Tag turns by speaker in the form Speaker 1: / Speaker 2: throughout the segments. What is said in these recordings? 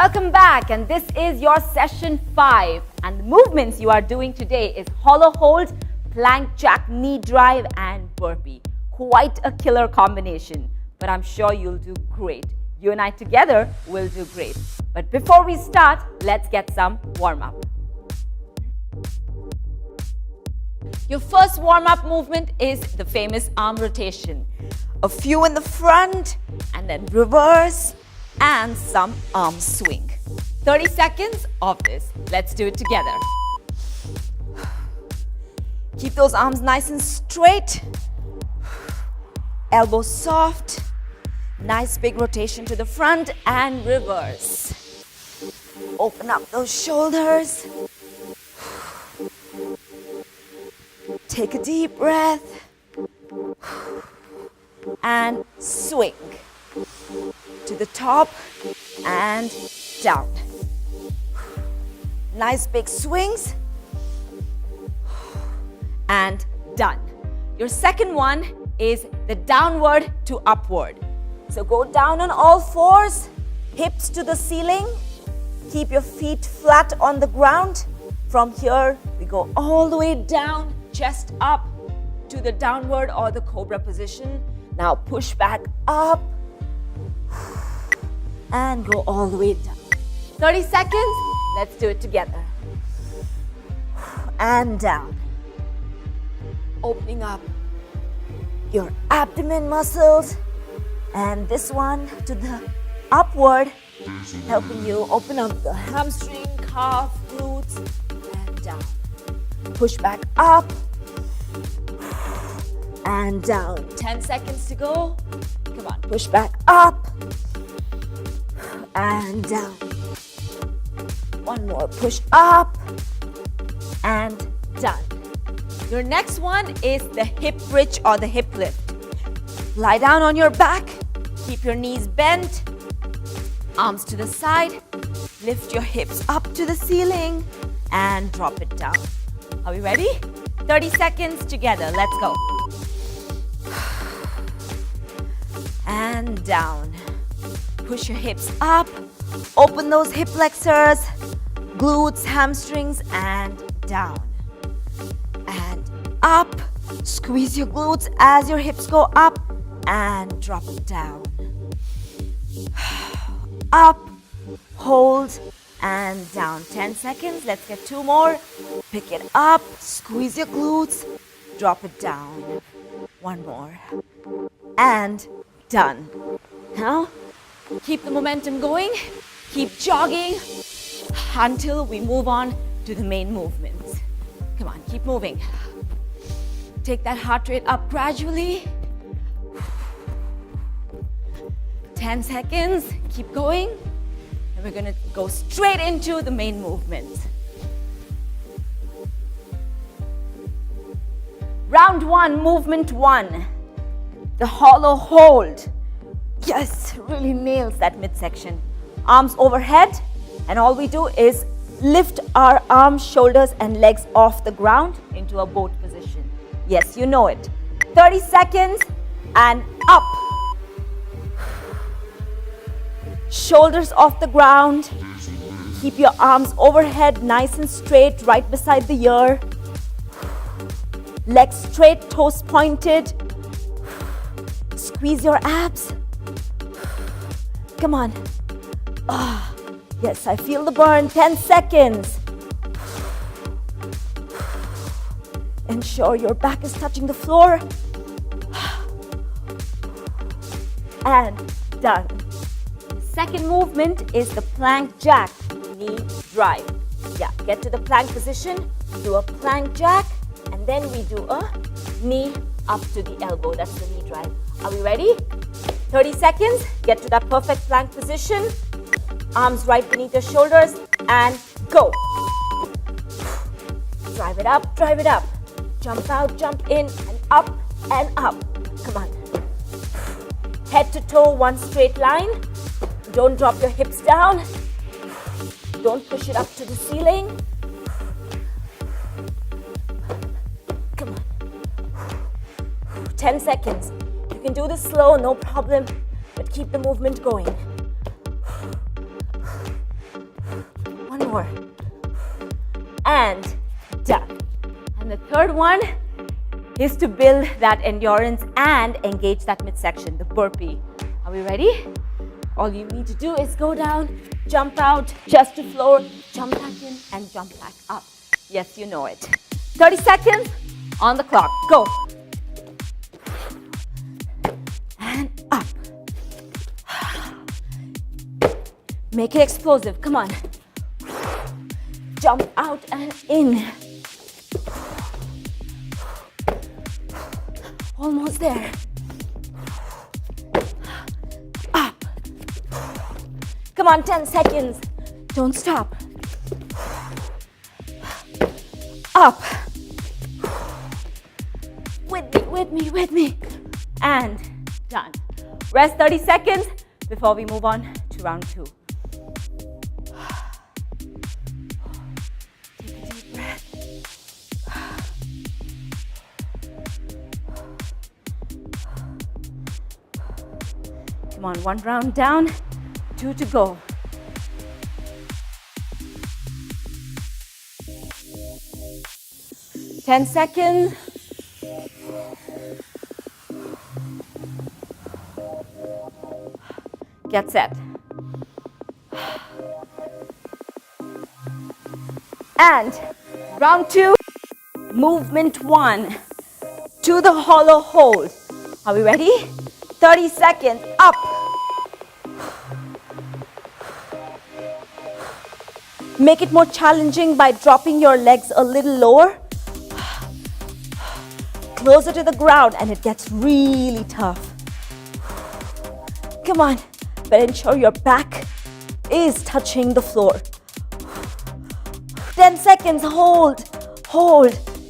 Speaker 1: Welcome back, and this is your session 5, and the movements you are doing today is hollow hold, plank jack, knee drive and burpee. Quite a killer combination, but I'm sure you'll do great. You and I together will do great. But before we start, let's get some warm-up. Your first warm-up movement is the famous arm rotation. A few in the front and then reverse and some arm swing. 30 seconds of this. Let's do it together. Keep those arms nice and straight. Elbows soft. Nice big rotation to the front and reverse. Open up those shoulders. Take a deep breath. And swing. To the top and down. Nice big swings. And done. Your second one is the downward to upward. So go down on all fours, hips to the ceiling. Keep your feet flat on the ground. From here, we go all the way down, chest up to the downward or the cobra position. Now push back up and go all the way down. 30 seconds, let's do it together. And down. Opening up your abdomen muscles. And this one to the upward, helping you open up the hamstring, calf, glutes, and down. Push back up and down. 10 seconds to go. Come on, push back up and down. One more, push up and done. Your next one is the hip bridge or the hip lift. Lie down on your back, keep your knees bent, arms to the side, lift your hips up to the ceiling and drop it down. Are we ready? 30 seconds together, let's go. And down. Push your hips up, open those hip flexors, glutes, hamstrings, and down. And up, squeeze your glutes as your hips go up and drop it down. Up, hold, and down. 10 seconds, let's get 2 more. Pick it up, squeeze your glutes, drop it down. 1 more. And done. Now, keep the momentum going, keep jogging until we move on to the main movements. Come on, keep moving. Take that heart rate up gradually. 10 seconds, keep going. And we're gonna go straight into the main movements. Round 1, movement 1. The hollow hold. Yes, really nails that midsection. Arms overhead, and all we do is lift our arms, shoulders, and legs off the ground into a boat position. Yes, you know it. 30 seconds, and up. Shoulders off the ground. Keep your arms overhead, nice and straight, right beside the ear. Legs straight, toes pointed. Squeeze your abs. Come on. Ah, yes, I feel the burn. 10 seconds. Ensure your back is touching the floor. And done. Second movement is the plank jack, knee drive. Yeah, get to the plank position, do a plank jack, and then we do a knee up to the elbow. That's the knee drive. Are we ready? 30 seconds, get to that perfect plank position. Arms right beneath your shoulders and go. Drive it up, drive it up. Jump out, jump in, and up and up. Come on. Head to toe, one straight line. Don't drop your hips down. Don't push it up to the ceiling. Come on. 10 seconds. You can do this slow, no problem, but keep the movement going. more. And done. And the third one is to build that endurance and engage that midsection, the burpee. Are we ready? All you need to do is go down, jump out, chest to floor, jump back in, and jump back up. Yes, you know it. 30 seconds on the clock. Go. And up. Make it explosive. Come on. Jump out and in. Almost there. Up. Come on, 10 seconds. Don't stop. Up. With me. And done. Rest 30 seconds before we move on to round 2. Take a deep breath. Come on, 1 round down, 2 to go. Ten seconds. Get set. And round 2, movement 1 to the hollow hold. Are we ready? 30 seconds, up. Make it more challenging by dropping your legs a little lower, closer to the ground, and it gets really tough. Come on, but ensure your back is touching the floor. 10 seconds, hold.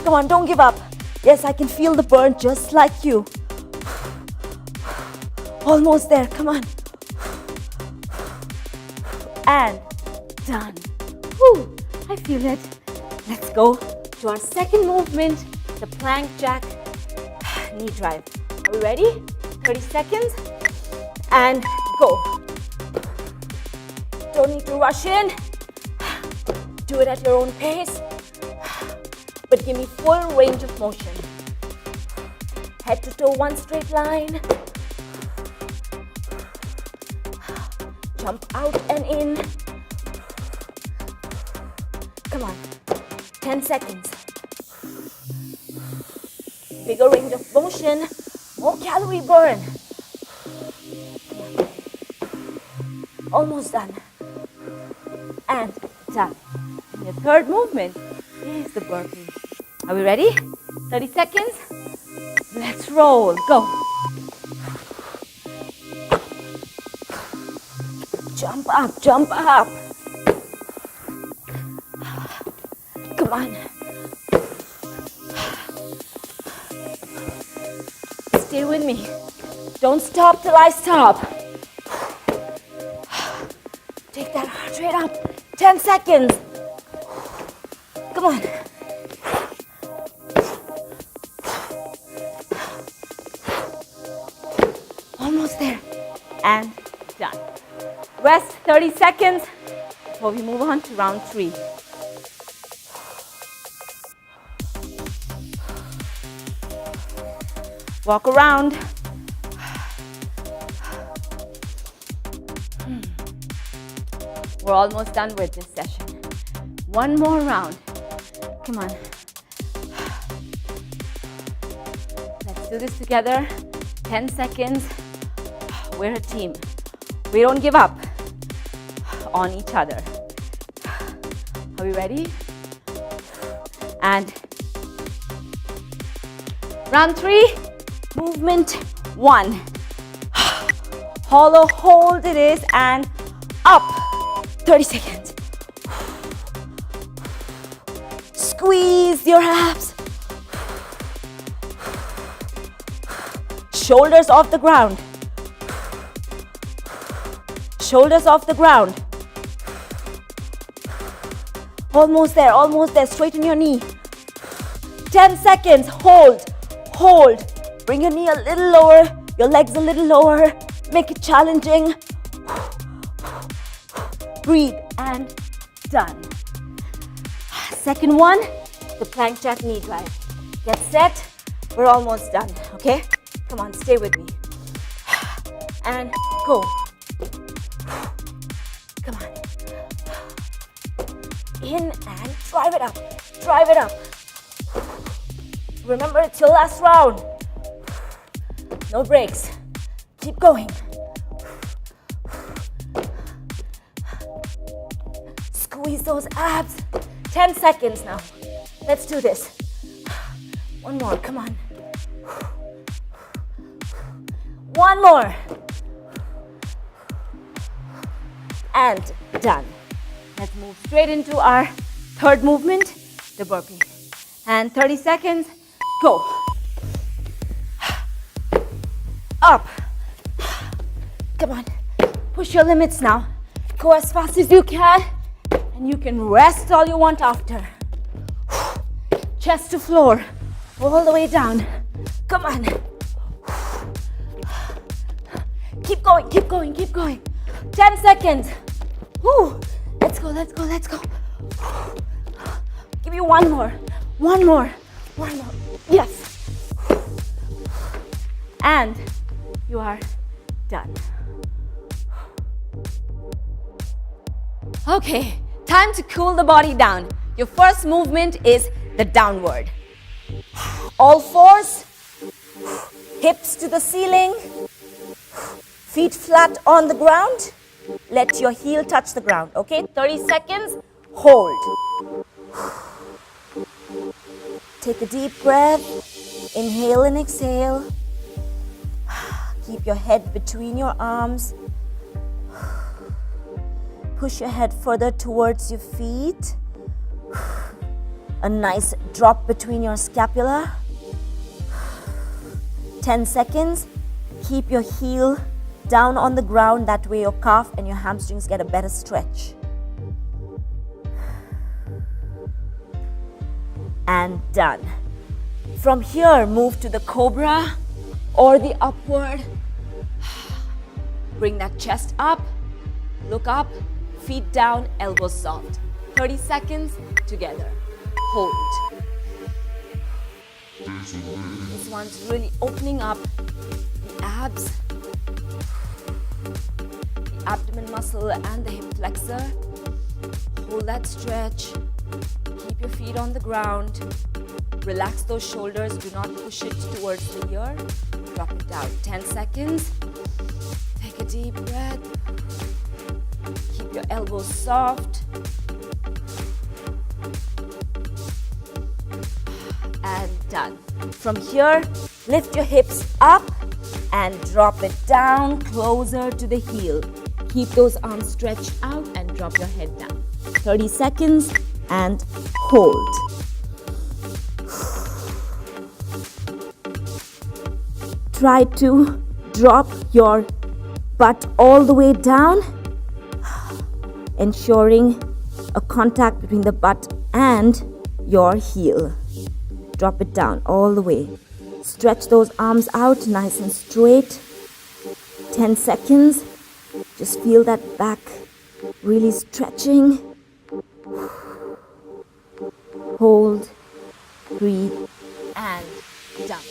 Speaker 1: Come on, don't give up. Yes, I can feel the burn just like you. Almost there, come on. And done. Whew, I feel it. Let's go to our second movement, the plank jack knee drive. Are we ready? 30 seconds. And go. Don't need to rush in. Do it at your own pace. But give me full range of motion. Head to toe, one straight line. Jump out and in. Come on. 10 seconds. Bigger range of motion. More calorie burn. Almost done. And done. And the third movement is the burpee. Are we ready? 30 seconds. Let's roll. Go. Jump up, jump up. Come on. Stay with me. Don't stop till I stop. Take that heart rate up. 10 seconds. Come on. Almost there. And done. Rest 30 seconds before we move on to round 3. Walk around. We're almost done with this session. One more round. Come on. Let's do this together. 10 seconds. We're a team. We don't give up on each other. Are we ready? And round 3, movement 1. Hollow hold it is, and up. 30 seconds. Squeeze your abs. Shoulders off the ground. Shoulders off the ground. Almost there, straighten your knee. 10 seconds, hold. Bring your knee a little lower, your legs a little lower. Make it challenging. Breathe and done. Second one, the plank jack knee drive. Get set. We're almost done, okay? Come on, stay with me. And go. Come on. In and drive it up. Drive it up. Remember, it's your last round. No breaks. Keep going. Squeeze those abs. 10 seconds now. Let's do this. One more, come on. One more. And done. Let's move straight into our third movement, the burpee. And 30 seconds, go. Up. Come on. Push your limits now. Go as fast as you can. And you can rest all you want after. Chest to floor. All the way down. Come on. Keep going, keep going, keep going. 10 seconds. Woo. Let's go, let's go, let's go. Give me one more. One more. One more. Yes. And you are done. Okay, time to cool the body down. Your first movement is the downward. All fours, hips to the ceiling, feet flat on the ground. Let your heel touch the ground, okay? 30 seconds, hold. Take a deep breath, inhale and exhale. Keep your head between your arms. Push your head further towards your feet. A nice drop between your scapula. 10 seconds. Keep your heel down on the ground. That way your calf and your hamstrings get a better stretch. And done. From here, move to the cobra or the upward. Bring that chest up. Look up. Feet down, elbows soft. 30 seconds together. Hold. This one's really opening up the abs, the abdomen muscle and the hip flexor. Hold that stretch. Keep your feet on the ground. Relax those shoulders. Do not push it towards the ear. Drop it down. 10 seconds. Take a deep breath. Keep your elbows soft. And done. From here, lift your hips up and drop it down closer to the heel. Keep those arms stretched out and drop your head down. 30 seconds and hold. Try to drop your butt all the way down, ensuring a contact between the butt and your heel. Drop it down all the way. Stretch those arms out nice and straight. 10 seconds. Just feel that back really stretching. Hold, breathe, and done.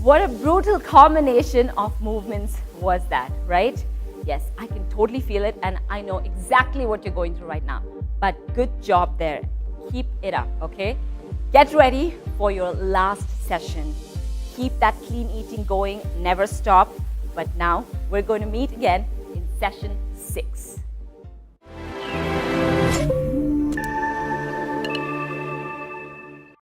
Speaker 1: What a brutal combination of movements was that, right? Yes, I can totally feel it and I know exactly what you're going through right now. But good job there. Keep it up, okay? Get ready for your last session. Keep that clean eating going, never stop. But now we're going to meet again in session 6.